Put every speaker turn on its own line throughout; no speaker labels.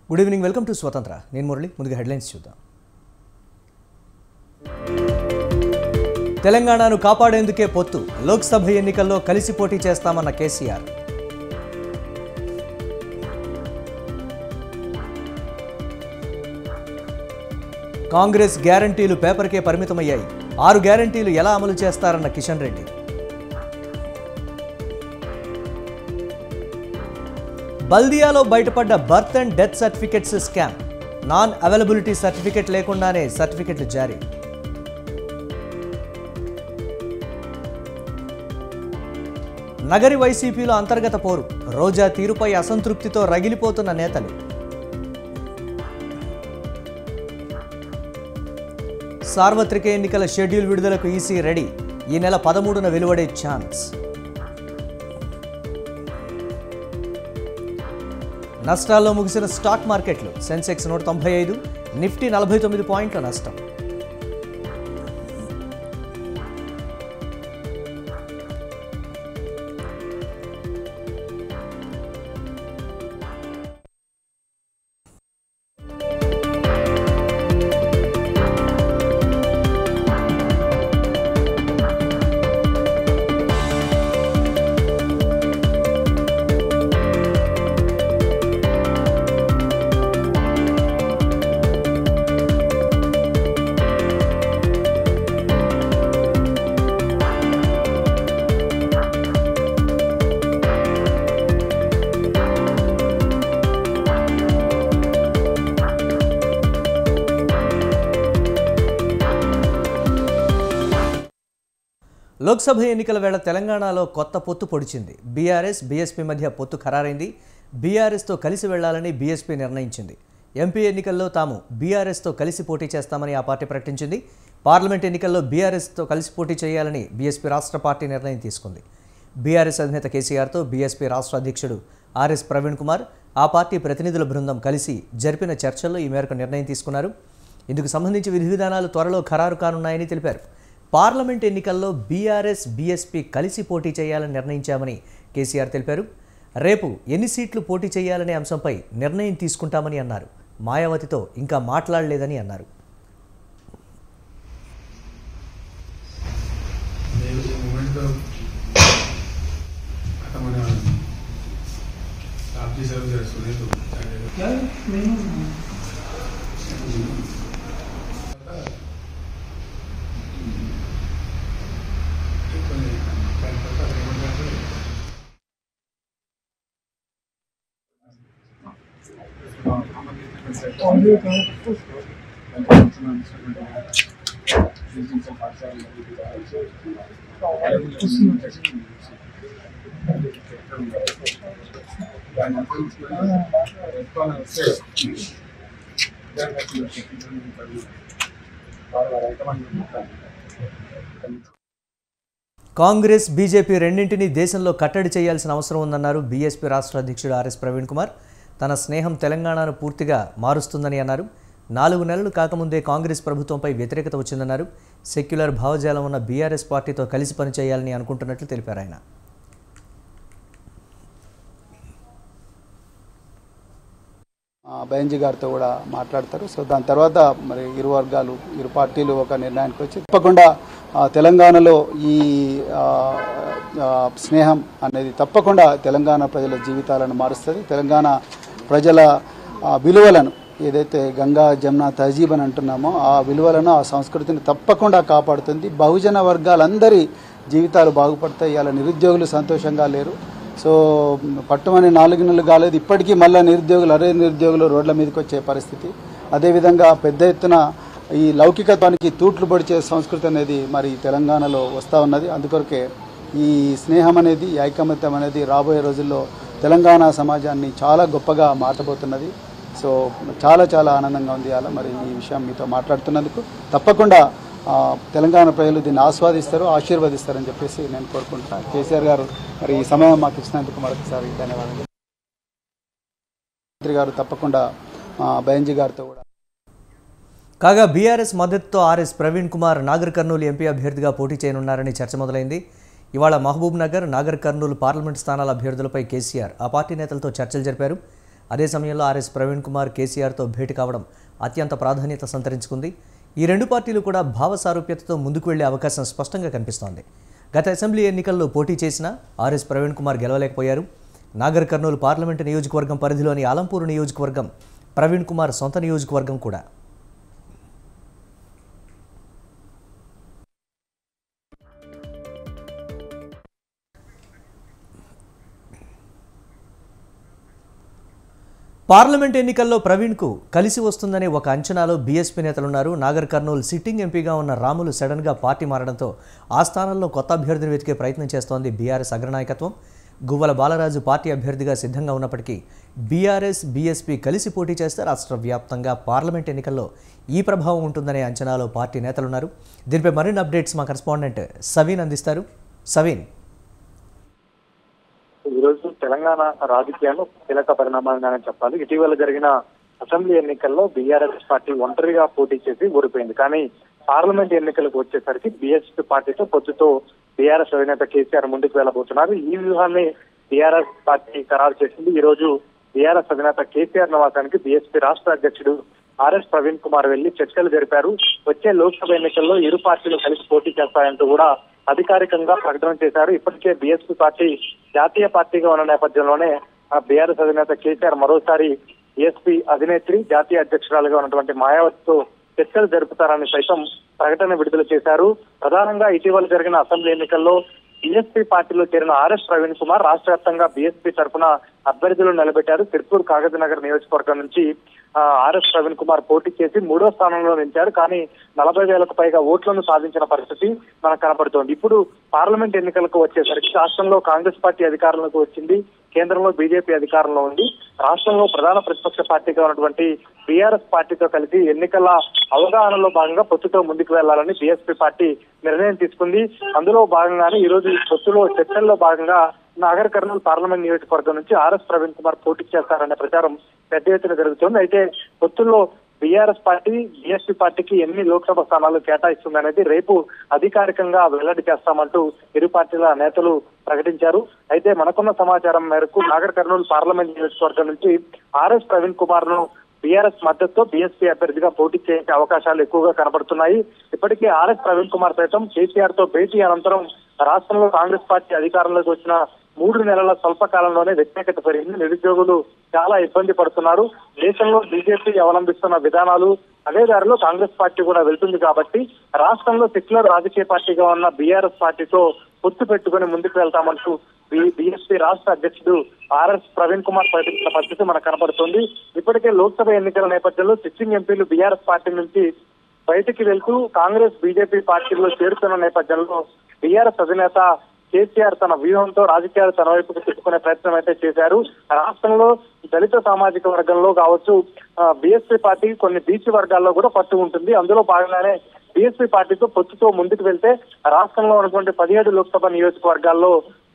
Good evening, welcome to స్వతంత్ర. నేను మురళి. ముందుగా హెడ్లైన్స్ చూద్దాం. తెలంగాణను కాపాడేందుకే పొత్తు, లోక్సభ ఎన్నికల్లో కలిసి పోటీ చేస్తామన్న కేసీఆర్. కాంగ్రెస్ గ్యారంటీలు పేపర్కే పరిమితమయ్యాయి, 6 గ్యారంటీలు ఎలా అమలు చేస్తారన్న కిషన్ రెడ్డి. బల్దియాలో బయటపడ్డ birth and death certificates scam, non availability certificate లేకుండానే సర్టిఫికెట్లు జారీ. నగరి వైసీపీలో అంతర్గత పోరు, రోజా తీరుపై అసంతృప్తితో రగిలిపోతున్న నేతలు. సార్వత్రిక ఎన్నికల షెడ్యూల్ విడుదలకు ఈసీ రెడీ, ఈ నెల 13న వెలువడే ఛాన్స్. నష్టాల్లో ముగిసిన స్టాక్ మార్కెట్లు, సెన్సెక్స్ 195, నిఫ్టీ 49 పాయింట్ల నష్టం. లోక్సభ ఎన్నికల వేళ తెలంగాణలో కొత్త పొత్తు పొడిచింది. బీఆర్ఎస్ బీఎస్పీ మధ్య పొత్తు ఖరారైంది. బీఆర్ఎస్తో కలిసి వెళ్లాలని బీఎస్పీ నిర్ణయించింది. ఎంపీ ఎన్నికల్లో తాము బీఆర్ఎస్తో కలిసి పోటీ చేస్తామని ఆ పార్టీ ప్రకటించింది. పార్లమెంట్ ఎన్నికల్లో బీఆర్ఎస్తో కలిసి పోటీ చేయాలని బీఎస్పీ రాష్ట్ర పార్టీ నిర్ణయం తీసుకుంది. బీఆర్ఎస్ అధినేత కేసీఆర్తో బీఎస్పీ రాష్ట్ర అధ్యక్షుడు ఆర్ఎస్ ప్రవీణ్ కుమార్, ఆ పార్టీ ప్రతినిధుల బృందం కలిసి జరిపిన చర్చల్లో ఈ మేరకు నిర్ణయం తీసుకున్నారు. ఇందుకు సంబంధించి విధి విధానాలు త్వరలో ఖరారు కానున్నాయని తెలిపారు. పార్లమెంట్ ఎన్నికల్లో బీఆర్ఎస్ బీఎస్పీ కలిసి పోటీ చేయాలని నిర్ణయించామని కేసీఆర్ తెలిపారు. రేపు ఎన్ని సీట్లు పోటీ చేయాలనే అంశంపై నిర్ణయం తీసుకుంటామని అన్నారు. మాయావతితో ఇంకా మాట్లాడలేదని అన్నారు. కాంగ్రెస్ బీజేపీ రెండింటినీ దేశంలో కట్టడి చేయాల్సిన అవసరం ఉందన్నారు బీఎస్పీ రాష్ట్ర అధ్యక్షుడు ఆర్ఎస్ ప్రవీణ్ కుమార్. తన స్నేహం తెలంగాణను పూర్తిగా మారుస్తుందని అన్నారు. 4 నెలలు కాకముందే కాంగ్రెస్ ప్రభుత్వంపై వ్యతిరేకత వచ్చిందన్నారు. సెక్యులర్ భావజాలం ఉన్న బీఆర్ఎస్ పార్టీతో కలిసి పనిచేయాలని అనుకుంటున్నట్లు తెలిపారు ఆయన.
బెంజీ గారితో కూడా మాట్లాడతారు. సో దాని తర్వాత మరి ఇరు పార్టీలు ఒక నిర్ణయానికి వచ్చి తప్పకుండా తెలంగాణలో ఈ స్నేహం అనేది తప్పకుండా తెలంగాణ ప్రజల జీవితాలను మారుస్తుంది. తెలంగాణ ప్రజల విలువలను ఏదైతే గంగా జమున తహజీబ్ అని అంటున్నామో ఆ విలువలను, ఆ సంస్కృతిని తప్పకుండా కాపాడుతుంది. బహుజన వర్గాలందరి జీవితాలు బాగుపడతాయి. ఇలా నిరుద్యోగులు సంతోషంగా లేరు. సో పట్టుమని 4 నెలలు కాలేదు, ఇప్పటికీ మళ్ళీ నిరుద్యోగులు రోడ్ల మీదకి వచ్చే పరిస్థితి. అదేవిధంగా పెద్ద ఎత్తున ఈ లౌకికత్వానికి తూట్లు పొడిచే సంస్కృతి అనేది మరి తెలంగాణలో వస్తూ ఉన్నది. అందుకొరకే ఈ స్నేహం అనేది, ఈ ఐకమత్యం అనేది రాబోయే రోజుల్లో తెలంగాణ సమాజాన్ని చాలా గొప్పగా మార్చబోతున్నది. సో చాలా చాలా ఆనందంగా ఉంది అలా మరి ఈ విషయం మీతో మాట్లాడుతున్నందుకు. తప్పకుండా తెలంగాణ ప్రజలు దీన్ని ఆస్వాదిస్తారు, ఆశీర్వదిస్తారని చెప్పేసి నేను కోరుకుంటున్నాను. కేసీఆర్ గారు మరి ఈ సమయం మాకు ఇచ్చినందుకు మరొకసారి ధన్యవాదాలు. మంత్రి గారు తప్పకుండా బెంజీ గారితో కూడా.
కాగా బీఆర్ఎస్ మద్దతుతో ఆర్ఎస్ ప్రవీణ్ కుమార్ నాగర్ కర్నూలు ఎంపీ అభ్యర్థిగా పోటీ చేయనున్నారని చర్చ మొదలైంది. ఇవాళ మహబూబ్ నగర్, నాగర్ కర్నూలు పార్లమెంట్ స్థానాల అభ్యర్థులపై కేసీఆర్ ఆ పార్టీ నేతలతో చర్చలు జరిపారు. అదే సమయంలో ఆర్ఎస్ ప్రవీణ్ కుమార్ కేసీఆర్తో భేటీ కావడం అత్యంత ప్రాధాన్యత సంతరించుకుంది. ఈ రెండు పార్టీలు కూడా భావ సారూప్యతతో ముందుకు వెళ్లే అవకాశం స్పష్టంగా కనిపిస్తోంది. గత అసెంబ్లీ ఎన్నికల్లో పోటీ చేసిన ఆర్ఎస్ ప్రవీణ్ కుమార్ గెలవలేకపోయారు. నాగర్ కర్నూలు పార్లమెంటు నియోజకవర్గం పరిధిలోని ఆలంపూర్ నియోజకవర్గం ప్రవీణ్ కుమార్ సొంత నియోజకవర్గం కూడా. పార్లమెంట్ ఎన్నికల్లో ప్రవీణ్కు కలిసి వస్తుందనే ఒక అంచనాలో బీఎస్పీ నేతలున్నారు. నాగర్ కర్నూలు సిట్టింగ్ ఎంపీగా ఉన్న రాములు సడన్గా పార్టీ మారడంతో ఆ స్థానంలో కొత్త అభ్యర్థిని వెతికే ప్రయత్నం చేస్తోంది బీఆర్ఎస్ అగ్రనాయకత్వం. గువ్వల బాలరాజు పార్టీ అభ్యర్థిగా సిద్ధంగా ఉన్నప్పటికీ బీఆర్ఎస్ బీఎస్పీ కలిసి పోటీ చేస్తే రాష్ట్ర వ్యాప్తంగా పార్లమెంట్ ఎన్నికల్లో ఈ ప్రభావం ఉంటుందనే అంచనాలో పార్టీ నేతలున్నారు. దీనిపై మరిన్ని అప్డేట్స్ మా కరెస్పాండెంట్ సవీన్ అందిస్తారు. సవీన్,
ఈరోజు తెలంగాణ రాజకీయాల్లో కీలక పరిణామాలుగానే చెప్పాలి. ఇటీవల జరిగిన అసెంబ్లీ ఎన్నికల్లో బీఆర్ఎస్ పార్టీ ఒంటరిగా పోటీ చేసి ఓడిపోయింది. కానీ పార్లమెంట్ ఎన్నికలకు వచ్చేసరికి బీఎస్పీ పార్టీతో పొత్తుతో బీఆర్ఎస్ అధినేత కేసీఆర్ ముందుకు వెళ్లబోతున్నారు. ఈ వ్యూహాన్ని బీఆర్ఎస్ పార్టీ ఖరారు చేసింది. ఈ రోజు బీఆర్ఎస్ అధినేత కేసీఆర్ నివాసానికి బీఎస్పీ రాష్ట్ర అధ్యక్షుడు ఆర్ఎస్ ప్రవీణ్ కుమార్ వెళ్లి చర్చలు జరిపారు. వచ్చే లోక్సభ ఎన్నికల్లో ఇరు పార్టీలు కలిసి పోటీ చేస్తాయంటూ కూడా అధికారికంగా ప్రకటన చేశారు. ఇప్పటికే బీఎస్పీ పార్టీ జాతీయ పార్టీగా ఉన్న నేపథ్యంలోనే బీఆర్ఎస్ అధినేత కేసీఆర్ మరోసారి బీఎస్పీ అధినేత్రి జాతీయ అధ్యక్షురాలుగా ఉన్నటువంటి మాయావతితో చర్చలు జరుపుతారని సైతం ప్రకటన విడుదల చేశారు. ప్రధానంగా ఇటీవల జరిగిన అసెంబ్లీ ఎన్నికల్లో బీఎస్పీ పార్టీలో చేరిన ఆర్ఎస్ ప్రవీణ్ కుమార్ రాష్ట్ర వ్యాప్తంగా బీఎస్పీ తరఫున అభ్యర్థులను నిలబెట్టారు. తిరుపూర్ కాగజ్నగర్ నియోజకవర్గం నుంచి ఆర్ఎస్ ప్రవీణ్ కుమార్ పోటీ చేసి 3వ స్థానంలో నిలిచారు. కానీ 40,000కు పైగా ఓట్లను సాధించిన పరిస్థితి మనకు కనపడుతోంది. ఇప్పుడు పార్లమెంట్ ఎన్నికలకు వచ్చేసరికి రాష్ట్రంలో కాంగ్రెస్ పార్టీ అధికారంలోకి వచ్చింది, కేంద్రంలో బీజేపీ అధికారంలో ఉంది. రాష్ట్రంలో ప్రధాన ప్రతిపక్ష పార్టీగా ఉన్నటువంటి బీఆర్ఎస్ పార్టీతో కలిసి ఎన్నికల అవగాహనలో భాగంగా పొత్తుతో ముందుకు వెళ్లాలని బీఎస్పీ పార్టీ నిర్ణయం తీసుకుంది. అందులో భాగంగానే ఈ రోజు పొత్తులో చర్చల్లో భాగంగా నాగర్ కర్నూలు పార్లమెంట్ నియోజకవర్గం నుంచి ఆర్ఎస్ ప్రవీణ్ కుమార్ పోటీ చేస్తారనే ప్రచారం పెద్ద ఎత్తున జరుగుతుంది. అయితే పొత్తుల్లో బీఆర్ఎస్ పార్టీ బీఎస్పీ పార్టీకి ఎన్ని లోక్సభ స్థానాలు కేటాయిస్తుందనేది రేపు అధికారికంగా వెల్లడి చేస్తామంటూ ఇరు పార్టీల నేతలు ప్రకటించారు. అయితే మనకున్న సమాచారం మేరకు నాగర్ కర్నూలు పార్లమెంట్ నియోజకవర్గం నుంచి ఆర్ఎస్ ప్రవీణ్ కుమార్ ను బీఆర్ఎస్ మద్దతుతో బీఎస్పీ అభ్యర్థిగా పోటీ చేసే అవకాశాలు ఎక్కువగా కనబడుతున్నాయి. ఇప్పటికే ఆర్ఎస్ ప్రవీణ్ కుమార్ సైతం కేసీఆర్ తో భేటీ అనంతరం రాష్ట్రంలో కాంగ్రెస్ పార్టీ అధికారంలోకి వచ్చిన 3 నెలల స్వల్పకాలంలోనే వ్యతిరేకత పెరిగింది. నిరుద్యోగులు చాలా ఇబ్బంది పడుతున్నారు. దేశంలో బీజేపీ అవలంబిస్తున్న విధానాలు అదే దారిలో కాంగ్రెస్ పార్టీ కూడా వెళ్తుంది కాబట్టి రాష్ట్రంలో సెక్యులర్ రాజకీయ పార్టీగా ఉన్న బీఆర్ఎస్ పార్టీతో పొత్తు పెట్టుకుని ముందుకు వెళ్తామంటూ బీఎస్పీ రాష్ట్ర అధ్యక్షుడు ఆర్ఎస్ ప్రవీణ్ కుమార్ ప్రకటించిన పరిస్థితి మనకు కనబడుతుంది. ఇప్పటికే లోక్సభ ఎన్నికల నేపథ్యంలో సిట్టింగ్ ఎంపీలు బీఆర్ఎస్ పార్టీ నుంచి బయటికి వెళ్తూ కాంగ్రెస్ బీజేపీ పార్టీలో చేరుతున్న నేపథ్యంలో బీఆర్ఎస్ అధినేత కేసీఆర్ తన వ్యూహంతో రాజకీయాలు తన వైపుకు తిప్పుకునే ప్రయత్నం అయితే చేశారు. రాష్ట్రంలో దళిత సామాజిక వర్గంలో కావచ్చు బీఎస్పీ పార్టీ కొన్ని బీసీ వర్గాల్లో కూడా పట్టు ఉంటుంది. అందులో భాగంగానే బీఎస్పీ పార్టీతో పొత్తుతో ముందుకు వెళ్తే రాష్ట్రంలో ఉన్నటువంటి 17 లోక్సభ నియోజకవర్గాల్లో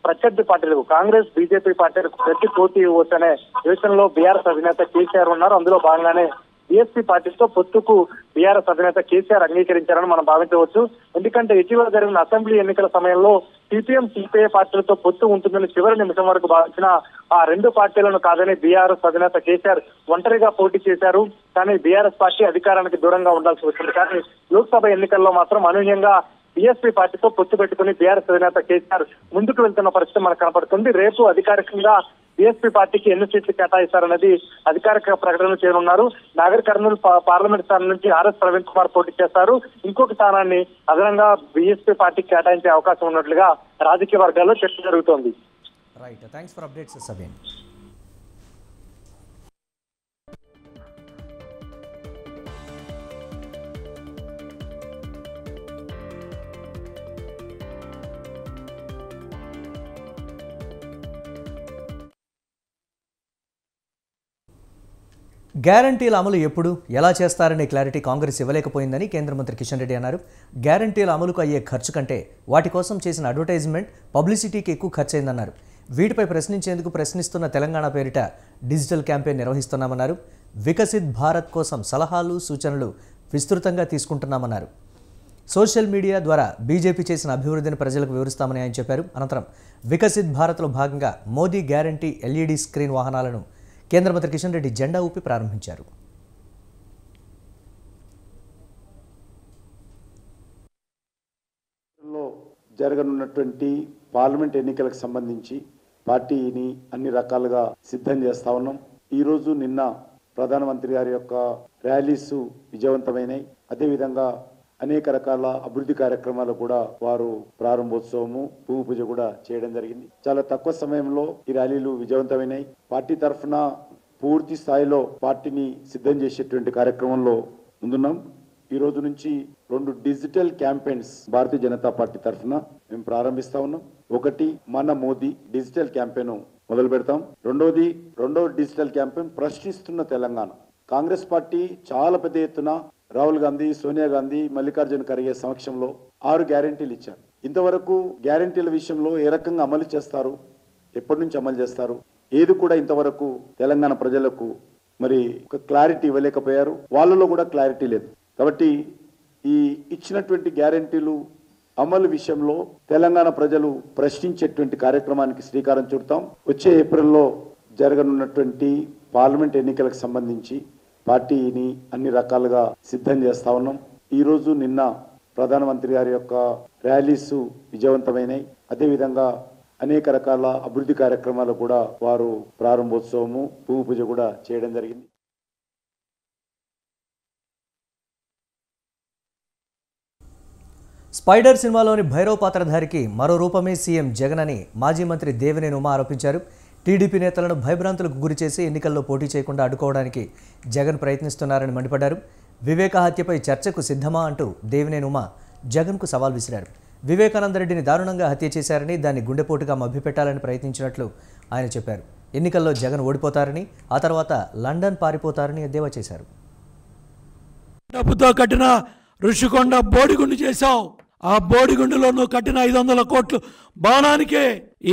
ప్రత్యర్థి పార్టీలకు కాంగ్రెస్ బీజేపీ పార్టీలకు ప్రతి పోటీ ఇవ్వచ్చనే యోచనలో బీఆర్ఎస్ అధినేత కేసీఆర్ ఉన్నారు. అందులో భాగంగానే బీఎస్పీ పార్టీతో పొత్తుకు బీఆర్ఎస్ అధినేత కేసీఆర్ అంగీకరించారని మనం భావించవచ్చు. ఎందుకంటే ఇటీవల జరిగిన అసెంబ్లీ ఎన్నికల సమయంలో సిపిఎం సిపిఐ పార్టీలతో పొత్తు ఉంటుందని చివరి నిమిషం వరకు భావించిన ఆ రెండు పార్టీలను కాదని బీఆర్ఎస్ అధినేత కేసీఆర్ ఒంటరిగా పోటీ చేశారు. కానీ బీఆర్ఎస్ పార్టీ అధికారానికి దూరంగా ఉండాల్సి వచ్చింది. కానీ లోక్సభ ఎన్నికల్లో మాత్రం అనూహ్యంగా బీఎస్పీ పార్టీతో పొత్తు పెట్టుకుని బీఆర్ఎస్ అధినేత కేసీఆర్ ముందుకు వెళ్తున్న పరిస్థితి మనకు కనపడుతుంది. రేపు అధికారికంగా బీఎస్పీ పార్టీకి ఎన్ని సీట్లు కేటాయిస్తారన్నది అధికారిక ప్రకటన చేయనున్నారు. నాగర్ కర్నూలు పార్లమెంట్ స్థానం నుంచి ఆర్ఎస్ ప్రవీణ్ కుమార్ పోటీ చేస్తారు. ఇంకొక స్థానాన్ని అదనంగా బీఎస్పీ పార్టీకి కేటాయించే అవకాశం ఉన్నట్లుగా రాజకీయ వర్గాల్లో చర్చ జరుగుతోంది.
Right, thanks for updates Sabeen. గ్యారంటీల అమలు ఎప్పుడు ఎలా చేస్తారనే క్లారిటీ కాంగ్రెస్ ఇవ్వలేకపోయిందని కేంద్ర మంత్రి కిషన్ రెడ్డి అన్నారు. గ్యారంటీల అమలుకు అయ్యే ఖర్చు కంటే వాటి కోసం చేసిన అడ్వర్టైజ్మెంట్ పబ్లిసిటీకి ఎక్కువ ఖర్చు అయిందన్నారు. వీటిపై ప్రశ్నించేందుకు ప్రశ్నిస్తున్న తెలంగాణ పేరిట డిజిటల్ క్యాంపెయిన్ నిర్వహిస్తున్నామన్నారు. వికసిత్ భారత్ కోసం సలహాలు సూచనలు విస్తృతంగా తీసుకుంటున్నామన్నారు. సోషల్ మీడియా ద్వారా బీజేపీ చేసిన అభివృద్ధిని ప్రజలకు వివరిస్తామని ఆయన చెప్పారు. అనంతరం వికసిత్ భారత్లో భాగంగా మోదీ గ్యారంటీ ఎల్ఈడి స్క్రీన్ వాహనాలను కేంద్ర మంత్రి కిషన్ రెడ్డి జెండా ఊపి ప్రారంభించారు.
జరగనున్నటువంటి పార్లమెంట్ ఎన్నికలకు సంబంధించి పార్టీని అన్ని రకాలుగా సిద్ధం చేస్తా ఉన్నాం. ఈరోజు నిన్న ప్రధానమంత్రి గారి యొక్క ర్యాలీస్ విజయవంతమైనాయి. అదేవిధంగా అనేక రకాల అభివృద్ధి కార్యక్రమాలు కూడా వారు ప్రారంభోత్సవము భూమి పూజ కూడా చేయడం జరిగింది. చాలా తక్కువ సమయంలో ఈ ర్యాలీలు విజయవంతమైనాయి. పార్టీ తరఫున పూర్తి స్థాయిలో పార్టీని సిద్ధం చేసేటువంటి కార్యక్రమంలో ముందున్నాం. ఈ రోజు నుంచి 2 digital campaigns Bharatiya Janata party తరఫున మేము ప్రారంభిస్తా ఉన్నాం. ఒకటి మన మోదీ డిజిటల్ క్యాంపెయిన్ మొదలు పెడతాం. రెండవ డిజిటల్ క్యాంపెయిన్ ప్రశ్నిస్తున్న తెలంగాణ. కాంగ్రెస్ పార్టీ చాలా పెద్ద ఎత్తున రాహుల్ గాంధీ, సోనియా గాంధీ, మల్లికార్జున ఖర్గే సమక్షంలో 6 గ్యారెంటీలు ఇచ్చారు. ఇంతవరకు గ్యారెంటీల విషయంలో ఏ రకంగా అమలు చేస్తారు, ఎప్పటి నుంచి అమలు చేస్తారు, ఏది కూడా ఇంతవరకు తెలంగాణ ప్రజలకు మరి ఒక క్లారిటీ ఇవ్వలేకపోయారు. వాళ్ళలో కూడా క్లారిటీ లేదు. కాబట్టి ఈ ఇచ్చినటువంటి గ్యారెంటీలు అమలు విషయంలో తెలంగాణ ప్రజలు ప్రశ్నించేటువంటి కార్యక్రమానికి శ్రీకారం చుడతాం. వచ్చే ఏప్రిల్లో జరగనున్నటువంటి పార్లమెంట్ ఎన్నికలకు సంబంధించి పార్టీని అన్ని రకాలుగా సిద్ధం చేస్తా ఉన్నాం. ఈరోజు నిన్న ప్రధానమంత్రి గారి యొక్క ర్యాలీస్ విజయవంతమైనాయి. అదేవిధంగా అనేక రకాల అభివృద్ధి కార్యక్రమాలు కూడా వారు ప్రారంభోత్సవము భూమి పూజ కూడా చేయడం జరిగింది.
స్పైడర్ సినిమాలోని భైరవ్ పాత్రధారికి మరో రూపమే సీఎం జగన్ అని మాజీ మంత్రి దేవినేని ఉమా ఆరోపించారు. టీడీపీ నేతలను భయభ్రాంతులకు గురిచేసి ఎన్నికల్లో పోటీ చేయకుండా అడ్డుకోవడానికి జగన్ ప్రయత్నిస్తున్నారని మండిపడ్డారు. వివేక హత్యపై చర్చకు సిద్ధమా అంటూ దేవినేని ఉమా జగన్కు సవాల్ విసిరారు. వివేకానందరెడ్డిని దారుణంగా హత్య చేశారని, దాన్ని గుండెపోటుగా మభ్యపెట్టాలని ప్రయత్నించినట్లు ఆయన చెప్పారు. ఎన్నికల్లో జగన్ ఓడిపోతారని, ఆ తర్వాత లండన్ పారిపోతారని ఎద్దేవా చేశారు.
డబ్బుతో కట్టిన ఋషికొండ బోడిగుండు చేశావు. ఆ బోడిగుండులో నువ్వు కట్టిన 500 కోట్లు భవనానికే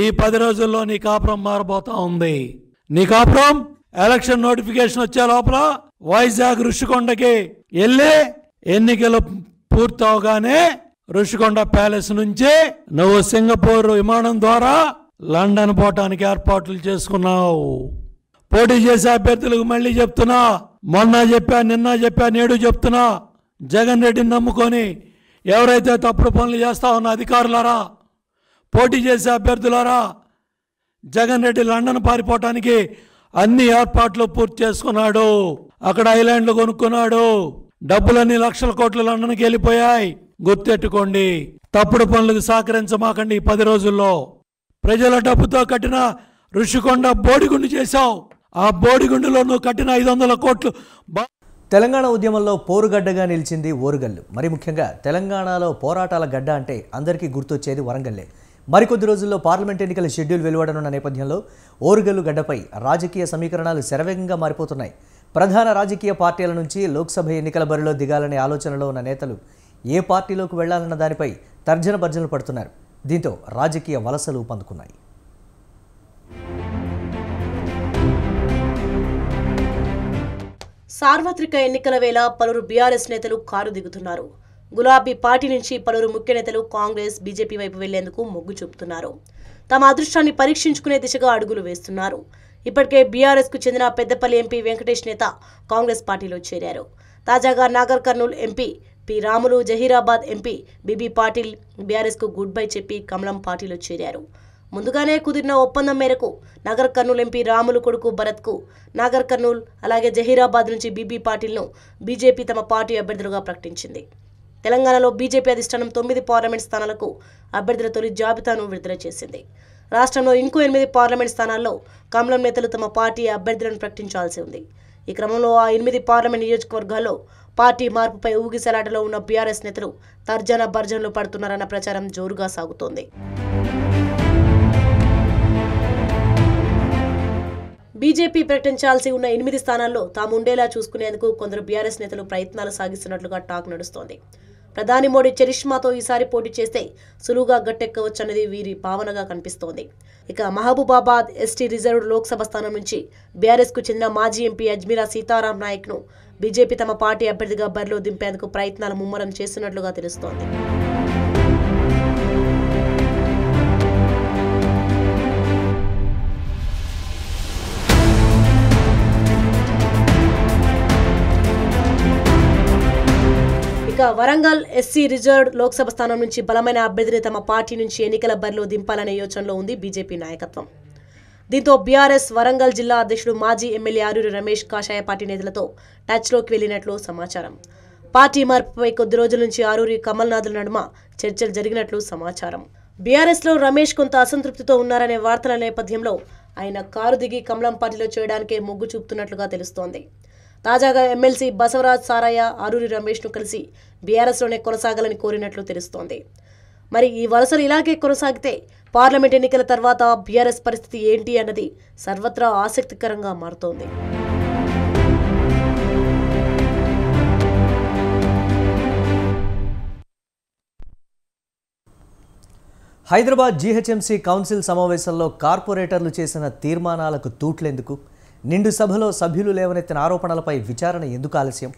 ఈ 10 రోజుల్లో నీ కాపురం మారబోతా ఉంది. నీ కాపురం ఎలక్షన్ నోటిఫికేషన్ వచ్చే లోపల వైజాగ్ ఋషికొండకి వెళ్ళి ఎన్నికలు పూర్తవగానే ఋషికొండ ప్యాలెస్ నుంచి నువ్వు సింగపూర్ విమానం ద్వారా లండన్ పోవటానికి ఏర్పాట్లు చేసుకున్నావు. పోటీ చేసే అభ్యర్థులకు మళ్ళీ చెప్తున్నా, మొన్న చెప్పా, నిన్న చెప్పా, నేడు చెప్తున్నా, జగన్ రెడ్డిని నమ్ముకొని ఎవరైతే తప్పుడు పనులు చేస్తా ఉన్న అధికారులారా, పోటీ చేసే అభ్యర్థులారా, జగన్ రెడ్డి లండన్ పారిపోవటానికి అన్ని ఏర్పాట్లు పూర్తి చేసుకున్నాడు. అక్కడ ఐలాండ్లు కొనుక్కున్నాడు. డబ్బులన్నీ లక్షల కోట్లు లండన్కి వెళ్ళిపోయాయి. గుర్తెట్టుకోండి. తప్పుడు పనులకు సహకరించమాకండి. ఈ 10 రోజుల్లో ప్రజల డబ్బుతో కట్టిన ఋషికొండ బోడిగుండు చేశావు. ఆ బోడిగుండులో నువ్వు కట్టిన 500 కోట్లు.
తెలంగాణ ఉద్యమంలో పోరుగడ్డగా నిలిచింది ఓరుగల్లు. మరి ముఖ్యంగా తెలంగాణలో పోరాటాల గడ్డ అంటే అందరికీ గుర్తొచ్చేది వరంగల్లే. మరికొద్ది రోజుల్లో పార్లమెంట్ ఎన్నికల షెడ్యూల్ వెలువడనున్న నేపథ్యంలో ఓరుగల్లు గడ్డపై రాజకీయ సమీకరణాలు శరవేగంగా మారిపోతున్నాయి. ప్రధాన రాజకీయ పార్టీల నుంచి లోక్సభ ఎన్నికల బరిలో దిగాలనే ఆలోచనలో ఉన్న నేతలు ఏ పార్టీలోకి వెళ్లాలన్న దానిపై తర్జన భర్జనలు పడుతున్నారు. దీంతో రాజకీయ వలసలు ఊపందుకున్నాయి.
సార్వత్రిక ఎన్నికల వేళ పలువురు బీఆర్ఎస్ నేతలు కారు దిగుతున్నారు. గులాబీ పార్టీ నుంచి పలువురు ముఖ్య నేతలు కాంగ్రెస్, బీజేపీ వైపు వెళ్లేందుకు మొగ్గు చూపుతున్నారు. తమ అదృష్టాన్ని పరీక్షించుకునే దిశగా అడుగులు వేస్తున్నారు. ఇప్పటికే బీఆర్ఎస్ కు చెందిన పెద్దపల్లి ఎంపీ వెంకటేష్ నేత కాంగ్రెస్ పార్టీలో చేరారు. తాజాగా Nagar Kurnool MP P Ramulu, Zaheerabad MP B B Patil BRS కు గుడ్ బై చెప్పి కమలం పార్టీలో చేరారు. ముందుగానే కుదిరిన ఒప్పందం మేరకు నాగర్ కర్నూల్ ఎంపీ రాములు కొడుకు భరత్కు నాగర్ కర్నూల్, అలాగే జహీరాబాద్ నుంచి బీబీ పాటిల్ను బీజేపీ తమ పార్టీ అభ్యర్థులుగా ప్రకటించింది. తెలంగాణలో బీజేపీ అధిష్టానం 9 పార్లమెంట్ స్థానాలకు అభ్యర్థుల తొలి జాబితాను విడుదల చేసింది. రాష్ట్రంలో ఇంకో 8 పార్లమెంట్ స్థానాల్లో కమలం నేతలు తమ పార్టీ అభ్యర్థులను ప్రకటించాల్సి ఉంది. ఈ క్రమంలో ఆ 8 పార్లమెంట్ నియోజకవర్గాల్లో పార్టీ మార్పుపై ఊగిసలాటలో ఉన్న బీఆర్ఎస్ నేతలు తర్జన భర్జనలు పడుతున్నారన్న ప్రచారం జోరుగా సాగుతోంది. బీజేపీ ప్రకటించాల్సి ఉన్న 8 స్థానాల్లో తాము ఉండేలా చూసుకునేందుకు కొందరు బీఆర్ఎస్ నేతలు ప్రయత్నాలు సాగిస్తున్నట్లుగా టాక్ నడుస్తోంది. ప్రధాని మోడీ చరిష్మాతో ఈసారి పోటీ చేస్తే సులువుగా గట్టెక్కవచ్చన్నది వీరి భావనగా కనిపిస్తోంది. ఇక మహబూబాబాద్ ఎస్టీ రిజర్వ్డ్ లోక్సభ స్థానం నుంచి బీఆర్ఎస్ కు చెందిన మాజీ ఎంపీ అజ్మీరా సీతారాం నాయక్ను బీజేపీ తమ పార్టీ అభ్యర్థిగా బరిలో దింపేందుకు ప్రయత్నాలు ముమ్మరం చేస్తున్నట్లుగా తెలుస్తోంది. ఇక వరంగల్ ఎస్సీ రిజర్వ్డ్ లోక్సభ స్థానం నుంచి బలమైన అభ్యర్థిని తమ పార్టీ నుంచి ఎన్నికల బరిలో దింపాలనే యోచనలో ఉంది బీజేపీ నాయకత్వం. దీంతో బీఆర్ఎస్ వరంగల్ జిల్లా అధ్యక్షుడు మాజీ ఎమ్మెల్యే ఆరూరి రమేష్ కాషాయ పార్టీ నేతలతో టచ్లోకి వెళ్లినట్లు సమాచారం. పార్టీ మార్పుపై కొద్ది రోజుల నుంచి ఆరూరి కమల్నాథుల నడుమ చర్చలు జరిగినట్లు సమాచారం. బీఆర్ఎస్లో రమేష్ కొంత అసంతృప్తితో ఉన్నారనే వార్తల నేపథ్యంలో ఆయన కారు దిగి కమలం పార్టీలో చేయడానికే మొగ్గు చూపుతున్నట్లుగా తెలుస్తోంది. తాజాగా ఎమ్మెల్సీ బసవరాజ్ సారయ్య ఆరూరి రమేష్ను కలిసి బీఆర్ఎస్లోనే కొనసాగాలని కోరినట్లు తెలుస్తోంది. మరి ఈ వలసలు ఇలాగే కొనసాగితే పార్లమెంట్ ఎన్నికల తర్వాత బీఆర్ఎస్ పరిస్థితి ఏంటి అన్నది సర్వత్రా ఆసక్తికరంగా మారుతోంది.
హైదరాబాద్ జీహెచ్ఎంసీ కౌన్సిల్ సమావేశంలో కార్పొరేటర్లు చేసిన తీర్మానాలకు తూట్లెందుకు? నిండు సభలో సభ్యులు లేవనెత్తిన ఆరోపణలపై విచారణ ఎందుకు ఆలస్యం?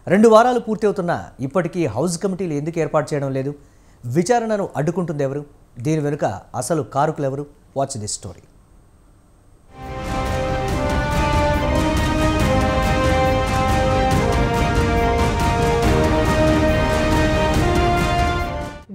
2 వారాలు పూర్తి అవుతున్నా ఇప్పటికీ హౌస్ కమిటీలు ఎందుకు ఏర్పాటు చేయడం లేదు? విచారణను అడ్డుకుంటుంది ఎవరు? దీని వెనుక అసలు కారకులెవరు? Watch this story.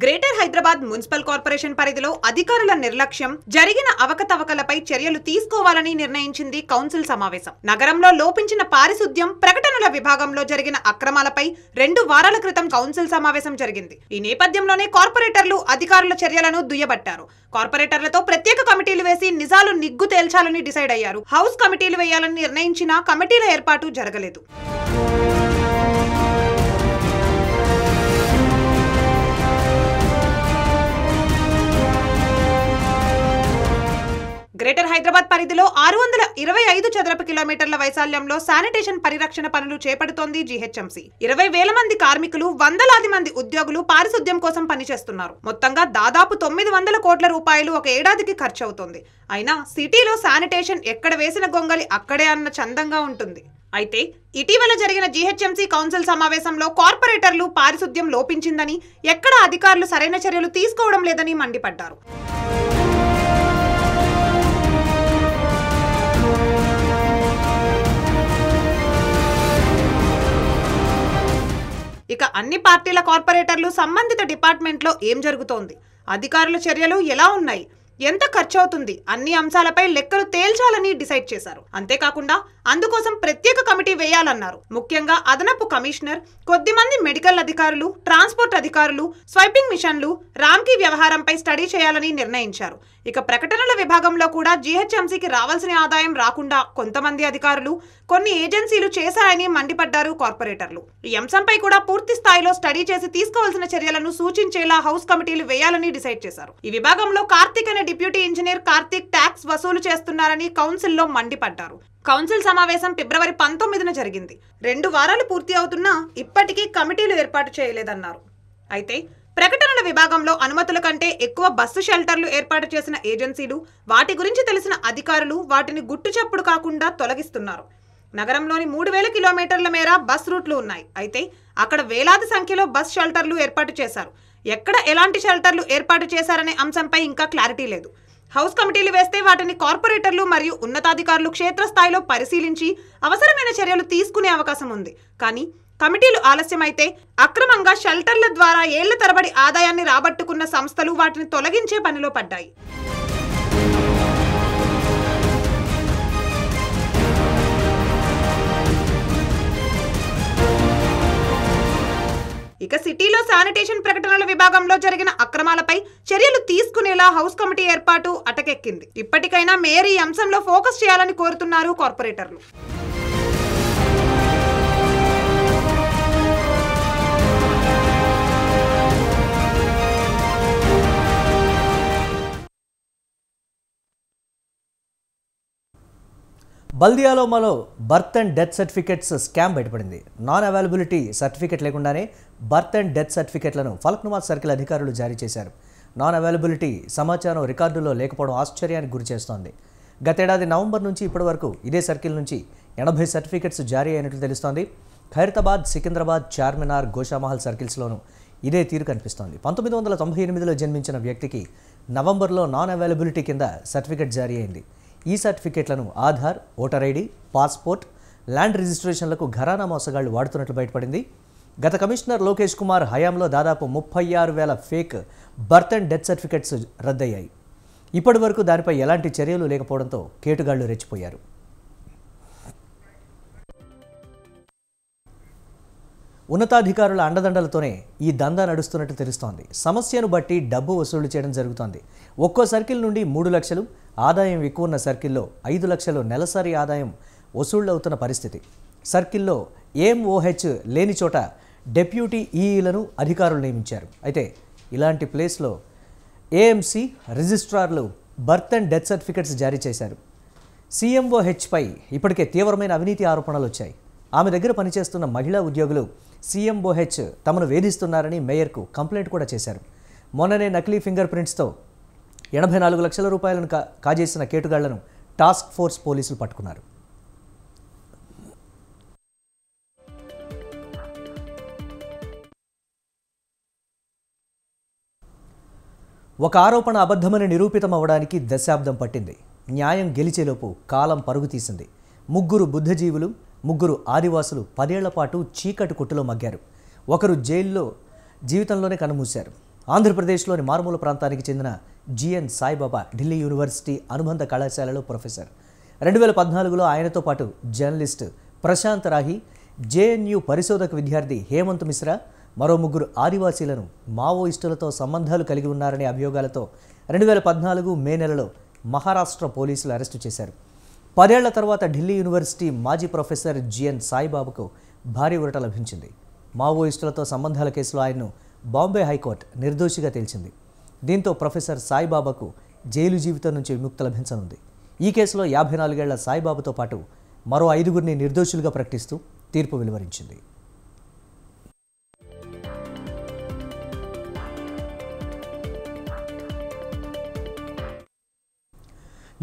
Greater Hyderabad municipal corporation పరిధిలో అధికారుల నిర్లక్ష్యం, జరిగిన అవకతవకలపై చర్యలు తీసుకోవాలని నిర్ణయించింది కౌన్సిల్ సమావేశం. నగరంలో లోపించిన పారిశుద్ధ్యం, ప్రకటనల విభాగంలో జరిగిన అక్రమాలపై 2 వారాల క్రితం కౌన్సిల్ సమావేశం జరిగింది. ఈ నేపథ్యంలోనే కార్పొరేటర్లు అధికారుల చర్యలను దుయ్యబట్టారు. కార్పొరేటర్లతో ప్రత్యేక కమిటీలు వేసి నిజాలు నిగ్గు తేల్చాలని డిసైడ్ అయ్యారు. హౌస్ కమిటీలు వేయాలని నిర్ణయించిన కమిటీల ఏర్పాటు జరగలేదు. గ్రేటర్ హైదరాబాద్ పరిధిలో 625 చదరపు కిలోమీటర్ల వైశాల్యంలో శానిటేషన్ పరిరక్షణ పనులు చేపడుతోంది జీహెచ్ఎంసీ. 20,000 మంది కార్మికులు, వందలాది మంది ఉద్యోగులు పారిశుద్ధ్యం కోసం పనిచేస్తున్నారు. మొత్తంగా దాదాపు 900 కోట్ల రూపాయలు ఒక ఏడాదికి ఖర్చు అవుతోంది. అయినా సిటీలో శానిటేషన్ ఎక్కడ వేసిన గొంగలి అక్కడే అన్న చందంగా ఉంటుంది. అయితే ఇటీవల జరిగిన జీహెచ్ఎంసీ కౌన్సిల్ సమావేశంలో కార్పొరేటర్లు పారిశుద్ధ్యం లోపించిందని, ఎక్కడ అధికారులు సరైన చర్యలు తీసుకోవడం లేదని మండిపడ్డారు. ఇక అన్ని పార్టీల కార్పొరేటర్లు సంబంధిత డిపార్ట్మెంట్లో ఏం జరుగుతోంది, అధికారుల చర్యలు ఎలా ఉన్నాయి, ఎంత ఖర్చు అవుతుంది అన్ని అంశాలపై లెక్కలు తేల్చాలని డిసైడ్ చేశారు. అంతేకాకుండా అందుకోసం ప్రత్యేక కమిటీ వేయాలన్నారు. ముఖ్యంగా అదనపు కమిషనర్, కొద్దిమంది మెడికల్ అధికారులు, ట్రాన్స్పోర్ట్ అధికారులు, స్వైపింగ్ మిషన్లు, రామ్కీ వ్యవహారంపై స్టడీ చేయాలని నిర్ణయించారు. ఇక ప్రకటనల విభాగంలో కూడా జీహెచ్ఎంసీకి రావాల్సిన ఆదాయం రాకుండా కొంతమంది అధికారులు, కొన్ని ఏజెన్సీలు చేశాయని మండిపడ్డారు కార్పొరేటర్లు. ఈ అంశంపై కూడా పూర్తి స్థాయిలో స్టడీ చేసి తీసుకోవాల్సిన చర్యలను సూచించేలా హౌస్ కమిటీలు వేయాలని డిసైడ్ చేశారు. ఈ విభాగంలో కార్తిక్ అనే డిప్యూటీ ఇంజనీర్ కార్తిక్ ట్యాక్స్ వసూలు చేస్తున్నారని కౌన్సిల్లో మండిపడ్డారు. కౌన్సిల్ సమావేశం ఫిబ్రవరి 19న జరిగింది. 2 వారాలు పూర్తి అవుతున్నా ఇప్పటికీ కమిటీలు ఏర్పాటు చేయలేదన్నారు. అయితే ప్రకటనల విభాగంలో అనుమతుల కంటే ఎక్కువ బస్సు షెల్టర్లు ఏర్పాటు చేసిన ఏజెన్సీలు, వాటి గురించి తెలిసిన అధికారులు వాటిని గుట్టు చప్పుడు కాకుండా తొలగిస్తున్నారు. నగరంలోని 3000 కిలోమీటర్ల మేర బస్ రూట్లు ఉన్నాయి. అయితే అక్కడ వేలాది సంఖ్యలో బస్ షెల్టర్లు ఏర్పాటు చేశారు. ఎక్కడ ఎలాంటి షెల్టర్లు ఏర్పాటు చేశారనే అంశంపై ఇంకా క్లారిటీ లేదు. హౌస్ కమిటీలు వేస్తే వాటిని కార్పొరేటర్లు మరియు ఉన్నతాధికారులు క్షేత్రస్థాయిలో పరిశీలించి అవసరమైన చర్యలు తీసుకునే అవకాశం ఉంది. కానీ కమిటీలు ఆలస్యమైతే అక్రమంగా షెల్టర్ల ద్వారా ఏళ్ల తరబడి ఆదాయాన్ని రాబట్టుకున్న సంస్థలు వాటిని తొలగించే పనిలో పడ్డాయి. ఇక సిటీలో శానిటేషన్ ప్రకటనల విభాగంలో జరిగిన అక్రమాలపై చర్యలు తీసుకునేలా హౌస్ కమిటీ ఏర్పాటు అటకెక్కింది. ఇప్పటికైనా మేయర్ ఈ అంశంలో ఫోకస్ చేయాలని కోరుతున్నారు కార్పొరేటర్లు.
బల్దియాలో మరో birth and death certificates scam బయటపడింది. నాన్ అవైలబిలిటీ సర్టిఫికెట్ లేకుండానే బర్త్ అండ్ డెత్ సర్టిఫికెట్లను ఫలక్నుమా సర్కిల్ అధికారులు జారీ చేశారు. నాన్ అవైలబిలిటీ సమాచారం రికార్డులో లేకపోవడం ఆశ్చర్యానికి గురిచేస్తోంది. గతేడాది నవంబర్ నుంచి ఇప్పటి వరకు ఇదే సర్కిల్ నుంచి 80 సర్టిఫికెట్స్ జారీ అయినట్లు తెలుస్తోంది. ఖైరతాబాద్, సికింద్రాబాద్, చార్మినార్, గోషామహల్ సర్కిల్స్లోనూ ఇదే తీరు కనిపిస్తోంది. 1998లో జన్మించిన వ్యక్తికి నవంబర్లో నాన్ అవైలబిలిటీ కింద సర్టిఫికెట్ జారీ అయింది. ఈ సర్టిఫికెట్లను Aadhaar, voter ID, passport, land రిజిస్ట్రేషన్లకు ఘరానా మోసగాళ్లు వాడుతున్నట్లు బయటపడింది. గత కమిషనర్ లోకేష్ కుమార్ హయాంలో దాదాపు 36,000 fake birth and death certificates రద్దయ్యాయి. ఇప్పటి వరకు దానిపై ఎలాంటి చర్యలు లేకపోవడంతో కేటుగాళ్లు రెచ్చిపోయారు. ఉన్నతాధికారుల అండదండలతోనే ఈ దందా నడుస్తున్నట్టు తెలుస్తోంది. సమస్యను బట్టి డబ్బు వసూలు చేయడం జరుగుతోంది. ఒక్కో సర్కిల్ నుండి 3 లక్షలు, ఆదాయం ఎక్కువ ఉన్న సర్కిల్లో 5 లక్షలు నెలసరి ఆదాయం వసూళ్లు అవుతున్న పరిస్థితి. సర్కిల్లో ఏఎంఓహెచ్ లేని చోట డెప్యూటీ ఈఈలను అధికారులు నియమించారు. అయితే ఇలాంటి ప్లేస్లో ఏఎంసీ రిజిస్ట్రార్లు బర్త్ అండ్ డెత్ సర్టిఫికెట్స్ జారీ చేశారు. సీఎంఓహెచ్పై ఇప్పటికే తీవ్రమైన అవినీతి ఆరోపణలు వచ్చాయి. ఆమె దగ్గర పనిచేస్తున్న మహిళా ఉద్యోగులు సీఎంఓహెచ్ తమను వేధిస్తున్నారని మేయర్కు కంప్లైంట్ కూడా చేశారు. మొన్ననే నకిలీ ఫింగర్ ప్రింట్స్తో 84 లక్షల రూపాయలను కాజేసిన కేటుగాళ్లను టాస్క్ ఫోర్స్ పోలీసులు పట్టుకున్నారు. ఒక ఆరోపణ అబద్ధమని నిరూపితం అవ్వడానికి దశాబ్దం పట్టింది. న్యాయం గెలిచేలోపు కాలం పరుగు తీసింది. 3 బుద్ధజీవులు, 3 ఆదివాసులు 10 ఏళ్ల పాటు చీకటి కొట్టులో మగ్గారు. ఒకరు జైల్లో జీవితంలోనే కన్నుమూశారు. ఆంధ్రప్రదేశ్లోని మారుమూల ప్రాంతానికి చెందిన జిఎన్ సాయిబాబా ఢిల్లీ యూనివర్సిటీ అనుబంధ కళాశాలలో ప్రొఫెసర్. 2014లో ఆయనతో పాటు జర్నలిస్ట్ ప్రశాంత్ రాహి, జేఎన్యూ పరిశోధక విద్యార్థి హేమంత్ మిశ్రా, మరో 3 ఆదివాసీలను మావోయిస్టులతో సంబంధాలు కలిగి ఉన్నారనే అభియోగాలతో 2014 మే నెలలో మహారాష్ట్ర పోలీసులు అరెస్టు చేశారు. 10 ఏళ్ల తర్వాత ఢిల్లీ యూనివర్సిటీ మాజీ ప్రొఫెసర్ జిఎన్ సాయిబాబాకు భారీ ఊరట లభించింది. మావోయిస్టులతో సంబంధాల కేసులో ఆయన్ను బాంబే హైకోర్టు నిర్దోషిగా తేల్చింది. దీంతో ప్రొఫెసర్ సాయిబాబాకు జైలు జీవితం నుంచి విముక్తి లభించనుంది. ఈ కేసులో 54 ఏళ్ల సాయిబాబాతో పాటు మరో 5గురిని నిర్దోషులుగా ప్రకటిస్తూ తీర్పు వెలువరించింది.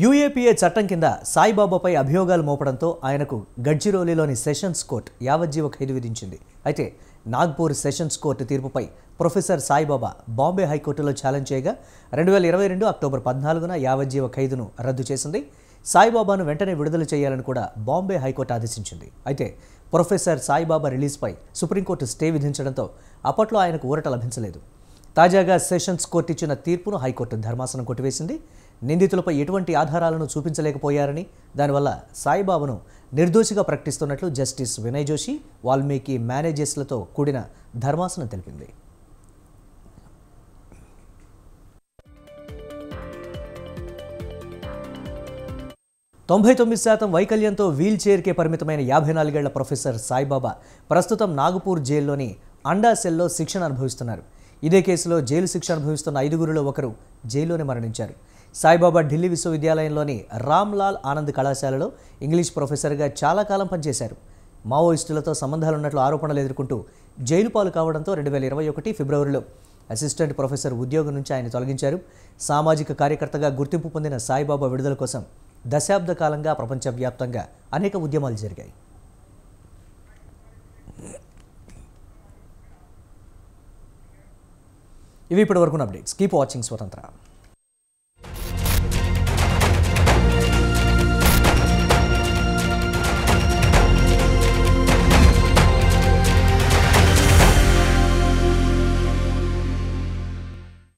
యూఏపీఏ చట్టం కింద సాయిబాబాపై అభియోగాలు మోపడంతో ఆయనకు గడ్చిరోలిలోని సెషన్స్ కోర్టు యావజ్జీవ ఖైదు విధించింది. అయితే నాగ్పూర్ సెషన్స్ కోర్టు తీర్పుపై ప్రొఫెసర్ సాయిబాబా బాంబే హైకోర్టులో ఛాలెంజ్ చేయగా 2022 అక్టోబర్ 14న యావజ్జీవ ఖైదును రద్దు చేసింది. సాయిబాబాను వెంటనే విడుదల చేయాలని కూడా బాంబే హైకోర్టు ఆదేశించింది. అయితే ప్రొఫెసర్ సాయిబాబా రిలీజ్పై సుప్రీంకోర్టు స్టే విధించడంతో అప్పట్లో ఆయనకు ఊరట లభించలేదు. తాజాగా సెషన్స్ కోర్టు ఇచ్చిన తీర్పును హైకోర్టు ధర్మాసనం కొట్టివేసింది. నిందితులపై ఎటువంటి ఆధారాలను చూపించలేకపోయారని, దానివల్ల సాయిబాబాను నిర్దోషిగా ప్రకటిస్తున్నట్లు జస్టిస్ వినయ్ జోషి, వాల్మీకి మేనేజర్స్లతో కూడిన ధర్మాసనం తెలిపింది. %99 వైకల్యంతో వీల్ చైర్కే పరిమితమైన 54 ఏళ్ల ప్రొఫెసర్ సాయిబాబా ప్రస్తుతం నాగపూర్ జైల్లోని అండా సెల్లో శిక్షణ అనుభవిస్తున్నారు. ఇదే కేసులో జైలు శిక్ష అనుభవిస్తున్న 5గురిలో ఒకరు జైల్లోనే మరణించారు. సాయిబాబా ఢిల్లీ విశ్వవిద్యాలయంలోని రామ్లాల్ ఆనంద్ కళాశాలలో ఇంగ్లీష్ ప్రొఫెసర్గా చాలా కాలం పనిచేశారు. మావోయిస్టులతో సంబంధాలున్నట్లు ఆరోపణలు ఎదుర్కొంటూ జైలు పాలు కావడంతో 2021 ఫిబ్రవరిలో అసిస్టెంట్ ప్రొఫెసర్ ఉద్యోగం నుంచి ఆయన తొలగించారు. సామాజిక కార్యకర్తగా గుర్తింపు పొందిన సాయిబాబా విడుదల కోసం దశాబ్ద కాలంగా ప్రపంచవ్యాప్తంగా అనేక ఉద్యమాలు జరిగాయి. ఇవి ఇప్పటివరకున్న అప్డేట్స్. కీప్ వాచింగ్ స్వతంత్ర.